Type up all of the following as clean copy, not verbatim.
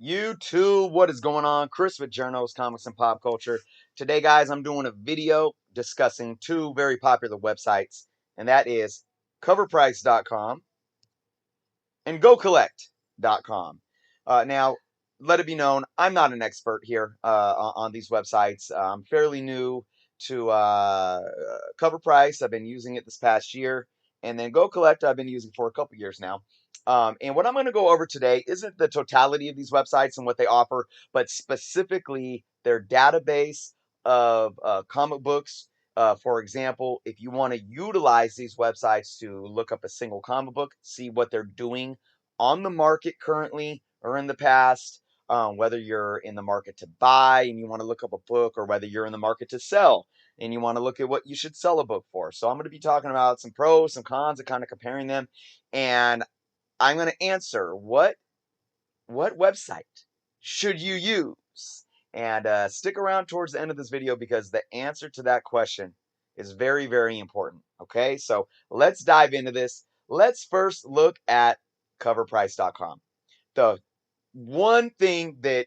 YouTube, what is going on? Chris with Journos, Comics, and Pop Culture. Today, guys, I'm doing a video discussing two very popular websites, and that is Covrprice.com and gocollect.com. Now, let it be known, I'm not an expert here on these websites. I'm fairly new to Covrprice. I've been using it this past year, and then GoCollect I've been using for a couple years now. And what I'm going to go over today isn't the totality of these websites and what they offer, but specifically their database of comic books. For example, if you want to utilize these websites to look up a single comic book, see what they're doing on the market currently or in the past, whether you're in the market to buy and you want to look up a book, or whether you're in the market to sell and you want to look at what you should sell a book for. So I'm going to be talking about some pros, some cons, and kind of comparing them. And I'm going to answer what website should you use? And stick around towards the end of this video because the answer to that question is very, very important. Okay, so let's dive into this. Let's first look at coverprice.com. The one thing that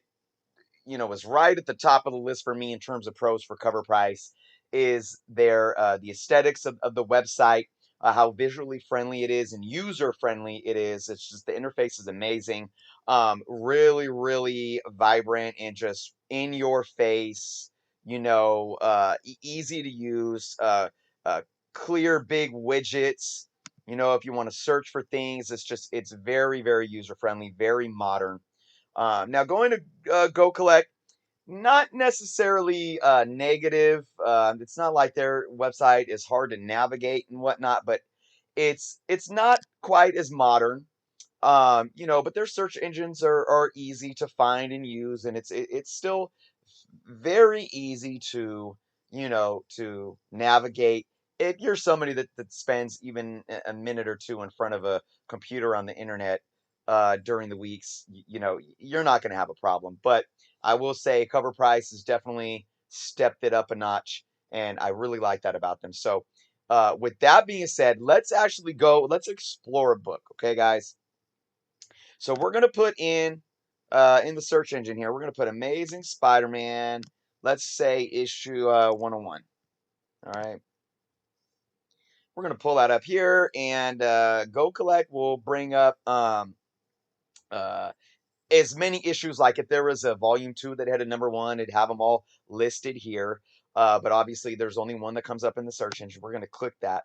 was right at the top of the list for me in terms of pros for Cover Price is their the aesthetics of the website, how visually friendly it is and user friendly it is. It's just the interface is amazing, really, really vibrant and just in your face. Easy to use, uh, clear big widgets. If you want to search for things, it's very, very user friendly, very modern. Now going to Go Collect, not necessarily negative. It's not like their website is hard to navigate and whatnot, but it's not quite as modern. But their search engines are easy to find and use, and it's still very easy to navigate if you're somebody that spends even a minute or two in front of a computer on the internet during the weeks. You're not going to have a problem. But I will say Cover Price has definitely stepped it up a notch, and I really like that about them. So with that being said, let's explore a book, okay, guys? So we're gonna put in the search engine here, we're gonna put Amazing Spider-Man. Let's say issue 101. All right, we're gonna pull that up here, and Go Collect will bring up uh, as many issues. Like if there was a volume 2 that had a number 1, it'd have them all listed here. But obviously, there's only one that comes up in the search engine. We're gonna click that.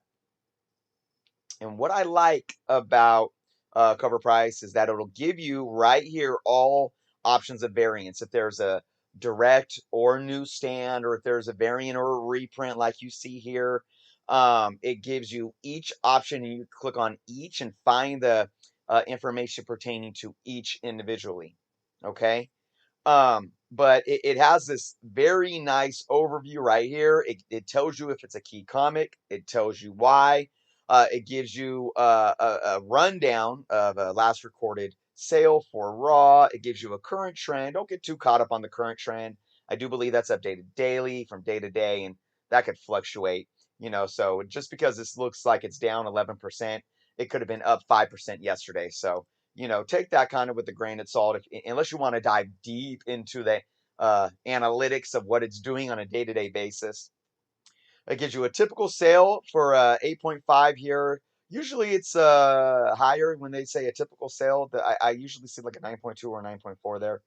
And what I like about Cover Price is that it'll give you right here all options of variants. If there's a direct or newsstand, or if there's a variant or a reprint like you see here, it gives you each option, and you click on each and find the information pertaining to each individually. Okay. But it has this very nice overview right here. It tells you if it's a key comic. It tells you why. It gives you a rundown of a last recorded sale for Raw. It gives you a current trend. Don't get too caught up on the current trend. I do believe that's updated daily from day to day, and that could fluctuate. So just because this looks like it's down 11%, it could have been up 5% yesterday. So take that kind of with a grain of salt, unless you want to dive deep into the analytics of what it's doing on a day-to-day basis. It gives you a typical sale for 8.5 here. Usually it's higher when they say a typical sale. I usually see like a 9.2 or a 9.4 there.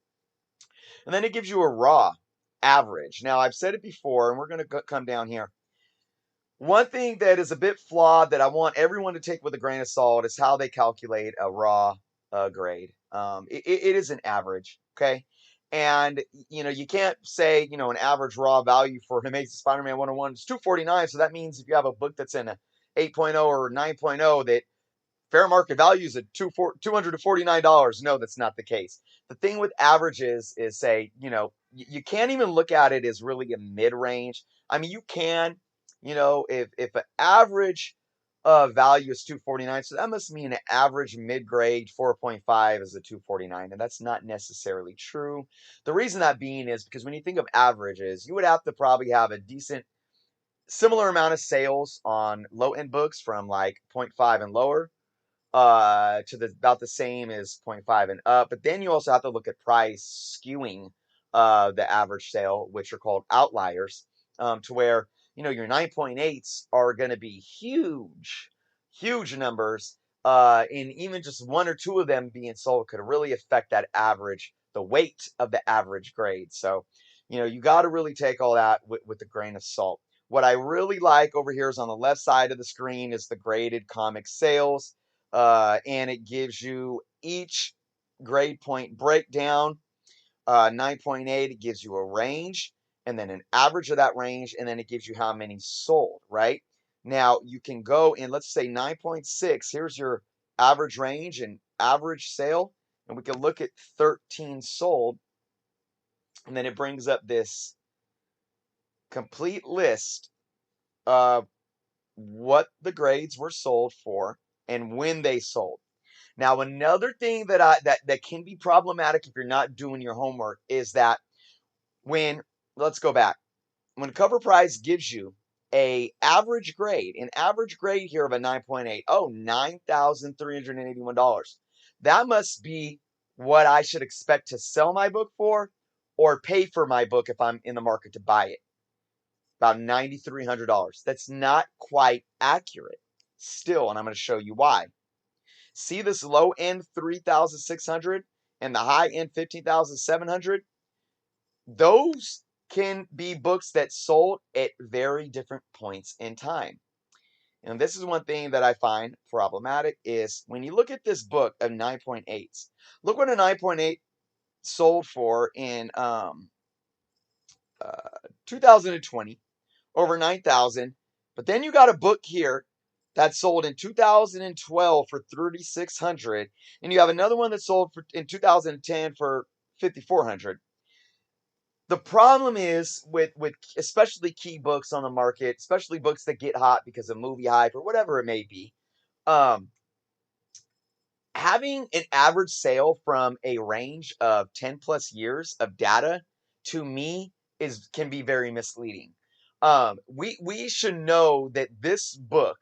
And then it gives you a raw average. Now, I've said it before, and we're going to come down here. One thing that is a bit flawed that I want everyone to take with a grain of salt is how they calculate a raw grade. It is an average, okay? And you can't say an average raw value for Amazing Spider-Man 101 is 249. So that means if you have a book that's in a 8.0 or 9.0, that fair market value is at $249. No, that's not the case. The thing with averages is, say, you can't even look at it as really a mid-range. I mean, you can, if an average value is 249, so that must mean an average mid-grade 4.5 is a 249, and that's not necessarily true. The reason that being is because when you think of averages, you would have to probably have a decent similar amount of sales on low-end books from like 0.5 and lower, to the about the same as 0.5 and up. But then you also have to look at price skewing the average sale, which are called outliers, to where your 9.8s are going to be huge, huge numbers. And even just one or two of them being sold could really affect that average, the weight of the average grade. So, you got to really take all that with a grain of salt. What I really like over here is on the left side of the screen is the graded comic sales, and it gives you each grade point breakdown. 9.8, it gives you a range and then an average of that range, and then it gives you how many sold, right? Now you can go in, let's say 9.6, here's your average range and average sale, and we can look at 13 sold, and then it brings up this complete list of what the grades were sold for and when they sold. Now, another thing that can be problematic if you're not doing your homework is that when let's go back. When Covrprice gives you an average grade here of a 9.8, oh, $9,381. That must be what I should expect to sell my book for or pay for my book if I'm in the market to buy it. About $9,300. That's not quite accurate still, and I'm going to show you why. See this low end 3,600 and the high end 15,700? Those can be books that sold at very different points in time. And this is one thing that I find problematic is when you look at this book of 9.8s, look what a 9.8 sold for in uh, 2020, over 9,000. But then you got a book here that sold in 2012 for 3,600, and you have another one that sold in 2010 for 5,400. The problem is with especially key books on the market, especially books that get hot because of movie hype or whatever it may be. Um, Having an average sale from a range of 10 plus years of data to me is can be very misleading. We should know that this book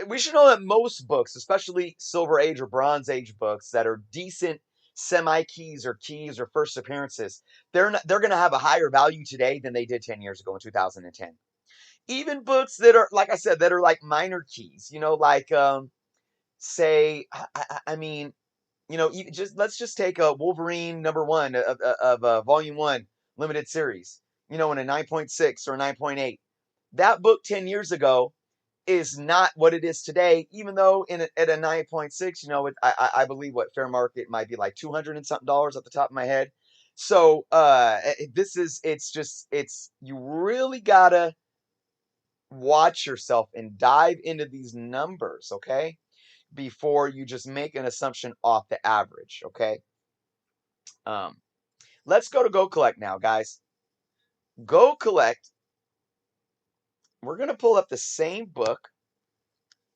we should know that most books, especially Silver Age or Bronze Age books that are decent semi keys or first appearances, they're going to have a higher value today than they did 10 years ago in 2010. Even books that are, like I said, that are like minor keys, like say, I mean, just let's just take a Wolverine #1 of Volume One limited series, in a 9.6 or 9.8. That book 10 years ago is not what it is today, even though at a 9.6, I believe what fair market might be like 200 and something dollars at the top of my head. So it's you really gotta watch yourself and dive into these numbers, okay? Before you just make an assumption off the average, okay? Um, let's go to Go Collect now, guys. Go Collect, we're gonna pull up the same book,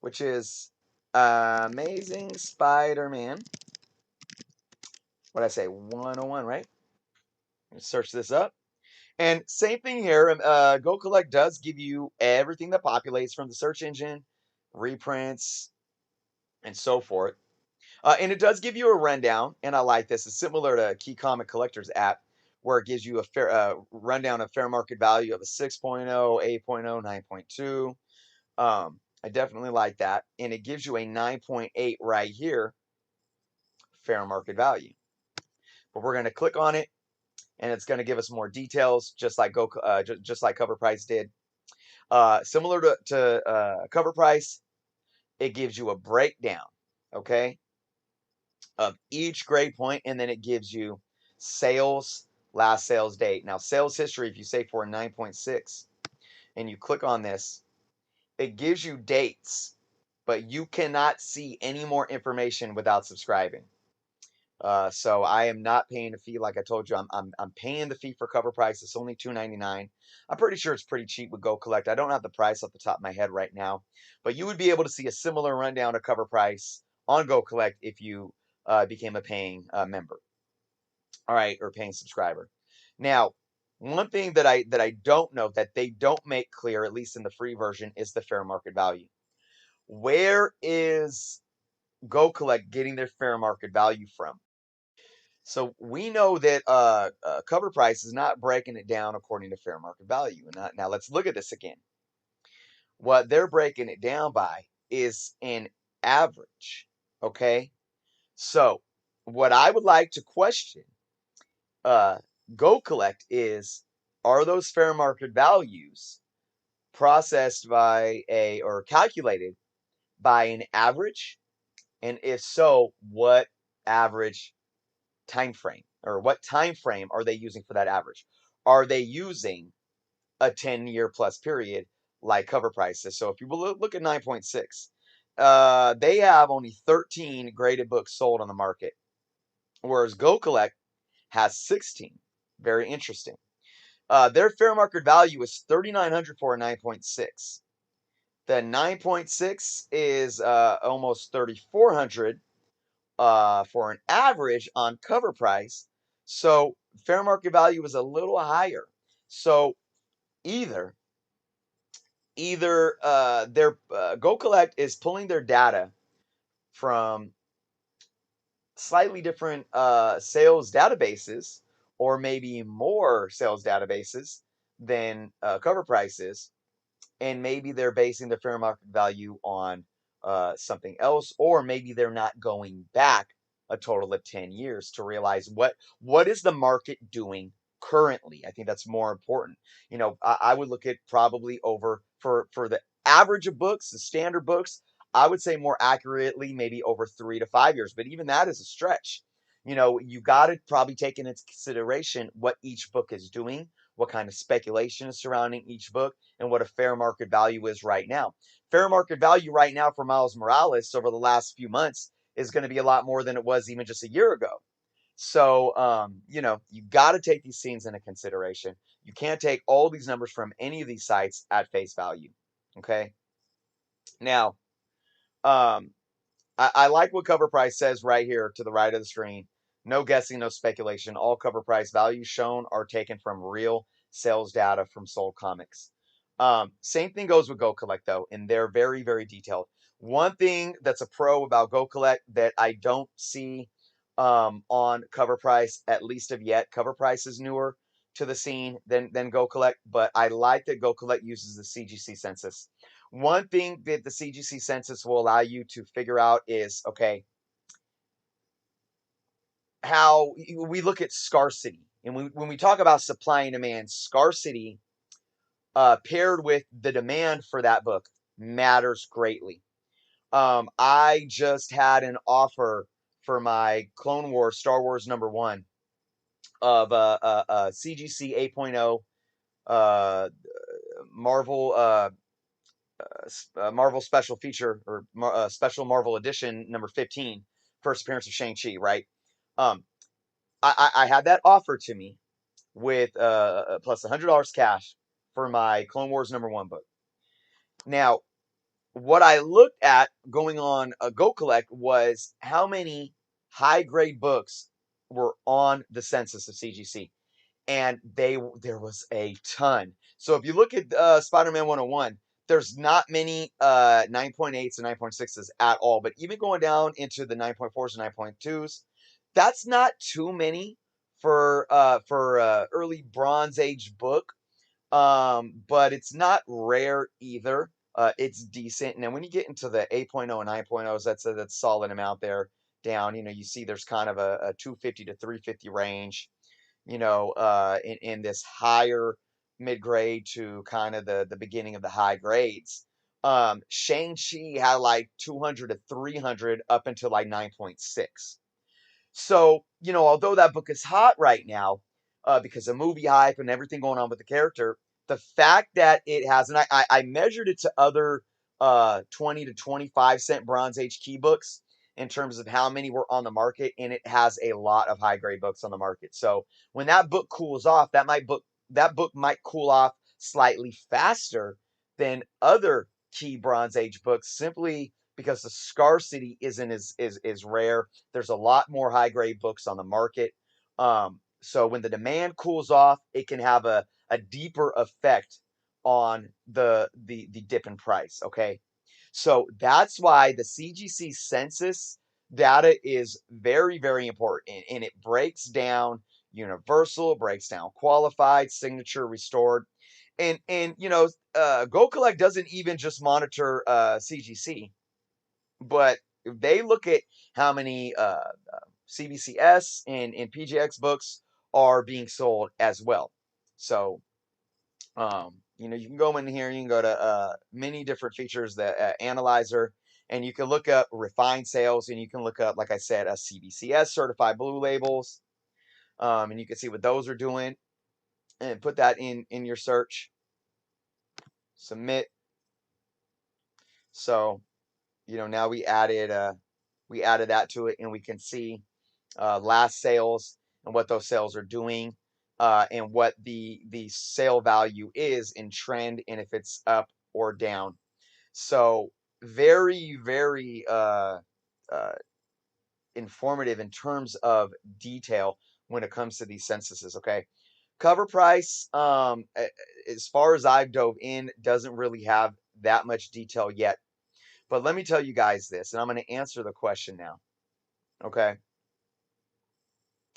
which is Amazing Spider-Man. What did I say? 101, right? Search this up. And same thing here. Go Collect does give you everything that populates from the search engine, reprints, and so forth. And it does give you a rundown, and I like this. It's similar to Key Comic Collector's app, where it gives you a fair rundown of fair market value of a 6.0, 8.0, 9.2. I definitely like that. And it gives you a 9.8 right here, fair market value. But we're going to click on it, and it's going to give us more details, just like just like Covrprice did. Similar to Covrprice, it gives you a breakdown, okay, of each grade point, and then it gives you sales, last sales date. Now, sales history, if you say for a 9.6, and you click on this, it gives you dates, but you cannot see any more information without subscribing. So I am not paying a fee. Like I told you, I'm paying the fee for Covrprice. It's only $2.99. I'm pretty sure it's pretty cheap with Go Collect. I don't have the price off the top of my head right now, but you would be able to see a similar rundown of Covrprice on Go Collect if you became a paying member. All right, or paying subscriber. Now, one thing that I don't know that they don't make clear, at least in the free version, is the fair market value. Where is Go Collect getting their fair market value from? So we know that Covrprice is not breaking it down according to fair market value. And now let's look at this again. What they're breaking it down by is an average. Okay. So what I would like to question uh, Go Collect is, are those fair market values processed by a or calculated by an average? And if so, what average time frame or what time frame are they using for that average? Are they using a 10-year plus period like Cover Prices? So if you look at 9.6, they have only 13 graded books sold on the market, whereas Go Collect has 16. Very interesting. Their fair market value is 3,900 for a 9.6. The 9.6 is almost 3,400 for an average on Cover Price. So fair market value is a little higher. So either their Go Collect is pulling their data from slightly different sales databases, or maybe more sales databases than Cover Price is, and maybe they're basing the fair market value on something else, or maybe they're not going back a total of 10 years to realize what is the market doing currently. I think that's more important. I would look at probably over for the average of books, the standard books, I would say more accurately maybe over 3 to 5 years, but even that is a stretch. You got to probably take into consideration what each book is doing, what kind of speculation is surrounding each book, and what a fair market value is right now. Fair market value right now for Miles Morales over the last few months is going to be a lot more than it was even just a year ago. So, you got to take these things into consideration. You can't take all these numbers from any of these sites at face value. Okay. Now, um, I like what Cover Price says right here to the right of the screen. No guessing, no speculation. All Cover Price values shown are taken from real sales data from sold comics. Same thing goes with Go Collect, though, and they're very, very detailed. One thing that's a pro about Go Collect that I don't see on Cover Price, at least of yet. Cover Price is newer to the scene than Go Collect, but I like that Go Collect uses the CGC census. One thing that the CGC census will allow you to figure out is, okay, how we look at scarcity. And when we talk about supply and demand, scarcity paired with the demand for that book matters greatly. I just had an offer for my Clone Wars Star Wars #1 of CGC 8.0 uh, Marvel Marvel special feature or special Marvel edition number 15, first appearance of Shang-Chi, right? Um, I had that offer to me with plus $100 cash for my Clone Wars #1 book. Now, what I looked at going on a Go Collect was how many high grade books were on the census of CGC, and there was a ton. So if you look at Spider-Man 101, there's not many 9.8s and 9.6s at all. But even going down into the 9.4s and 9.2s, that's not too many for early Bronze Age book. But it's not rare either. It's decent. Now, when you get into the 8.0 and 9.0s, that's solid amount there down. You see there's kind of a 250 to 350 range, in this higher mid grade to kind of the beginning of the high grades. Shang-Chi had like 200 to 300 up until like 9.6. So, although that book is hot right now, because of movie hype and everything going on with the character, the fact that it has, and I measured it to other 20 to 25 cent Bronze Age key books in terms of how many were on the market, and it has a lot of high grade books on the market. So when that book cools off, that book might cool off slightly faster than other key Bronze Age books, simply because the scarcity isn't as rare. There's a lot more high grade books on the market. So when the demand cools off, it can have a deeper effect on the dip in price. Okay. So that's why the CGC census data is very, very important, and it breaks down universal, breaks down qualified, signature, restored, and GoCollect doesn't even just monitor CGC, but they look at how many CBCS and PGX books are being sold as well. So you can go in here, you can go to many different features, the analyzer, and you can look up refined sales, and you can look up, like I said, a CBCS certified blue labels, and you can see what those are doing, and put that in your search, submit. So now we added that to it, and we can see last sales and what those sales are doing, and what the sale value is in trend, and if it's up or down. So very, very uh, informative in terms of detail when it comes to these censuses. Okay, Covrprice, as far as I've dove in, doesn't really have that much detail yet. But let me tell you guys this, and I'm going to answer the question now. Okay,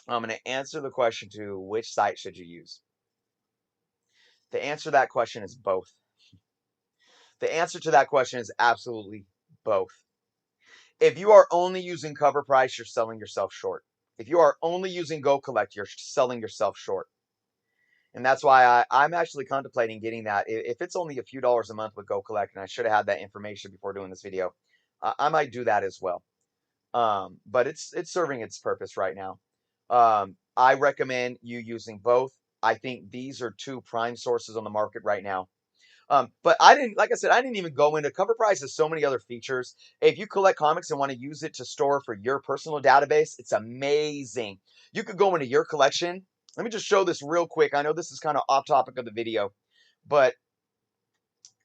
I'm going to answer the question to which site should you use. The answer to that question is both. The answer to that question is absolutely both. If you are only using Covrprice, you're selling yourself short. If you are only using GoCollect, you're selling yourself short. And that's why I'm actually contemplating getting that. If it's only a few dollars a month with GoCollect, and I should have had that information before doing this video, I might do that as well. But it's serving its purpose right now. I recommend you using both. I think these are two prime sources on the market right now. But I didn't, like I said, I didn't even go into Covrprice has so many other features. If you collect comics and want to use it to store for your personal database, it's amazing. You could go into your collection. Let me just show this real quick. I know this is kind of off topic of the video, but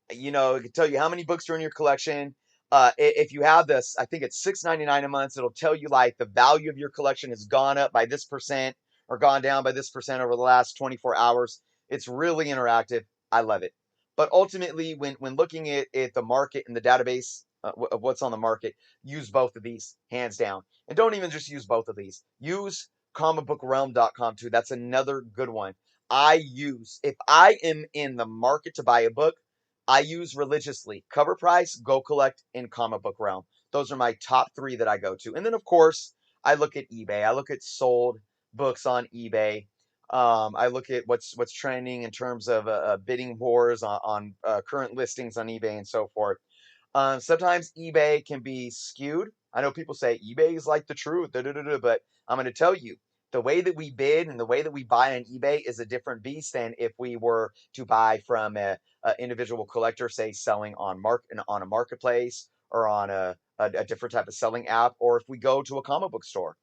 it can tell you how many books are in your collection. If you have this, I think it's $6.99 a month. It'll tell you like the value of your collection has gone up by this percent or gone down by this percent over the last 24 hours. It's really interactive. I love it. But ultimately, when looking at the market and the database of what's on the market, use both of these hands down. And don't even just use both of these. Use comicbookrealm.com too. That's another good one. If I am in the market to buy a book, I use religiously Covrprice, GoCollect, and Comic Book Realm. Those are my top three that I go to. And then, of course, I look at eBay. I look at sold books on eBay. I look at what's trending in terms of bidding wars on current listings on eBay and so forth. Sometimes eBay can be skewed. I know people say eBay is like the truth, but I'm going to tell you, the way that we bid and the way that we buy on eBay is a different beast than if we were to buy from a individual collector, say selling on a marketplace or on a different type of selling app, or if we go to a comic book store.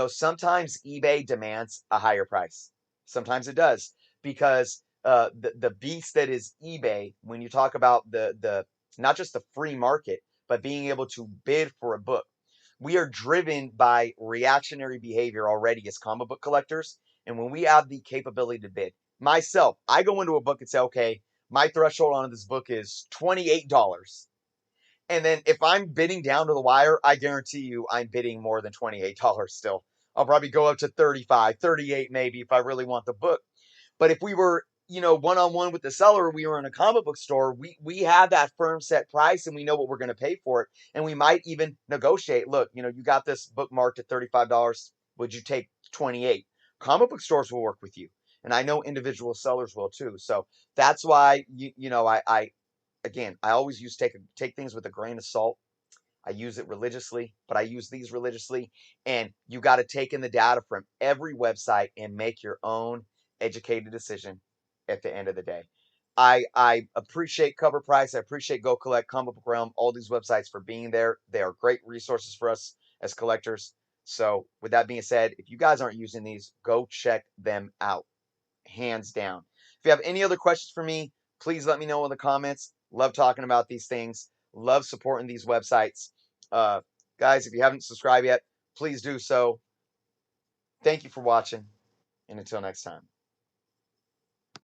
Sometimes eBay demands a higher price. Sometimes it does because the beast that is eBay, when you talk about the not just the free market, but being able to bid for a book. We are driven by reactionary behavior already as comic book collectors. And when we have the capability to bid, myself, I go into a book and say, okay, my threshold on this book is $28. And then if I'm bidding down to the wire, I guarantee you I'm bidding more than $28 still. I'll probably go up to 35, 38 maybe if I really want the book. But if we were, one-on-one with the seller, we were in a comic book store, we have that firm set price and we know what we're going to pay for it. And we might even negotiate. Look, you got this book marked at $35. Would you take 28? Comic book stores will work with you. And I know individual sellers will too. So that's why I always take things with a grain of salt. I use it religiously, but I use these religiously. And you got to take in the data from every website and make your own educated decision at the end of the day. I appreciate Covrprice. I appreciate GoCollect, Comic Book Realm, all these websites for being there. They are great resources for us as collectors. So with that being said, if you guys aren't using these, go check them out. Hands down. If you have any other questions for me, please let me know in the comments. Love talking about these things. Love supporting these websites. Uh, Guys, if you haven't subscribed yet, please do so. Thank you for watching, and until next time.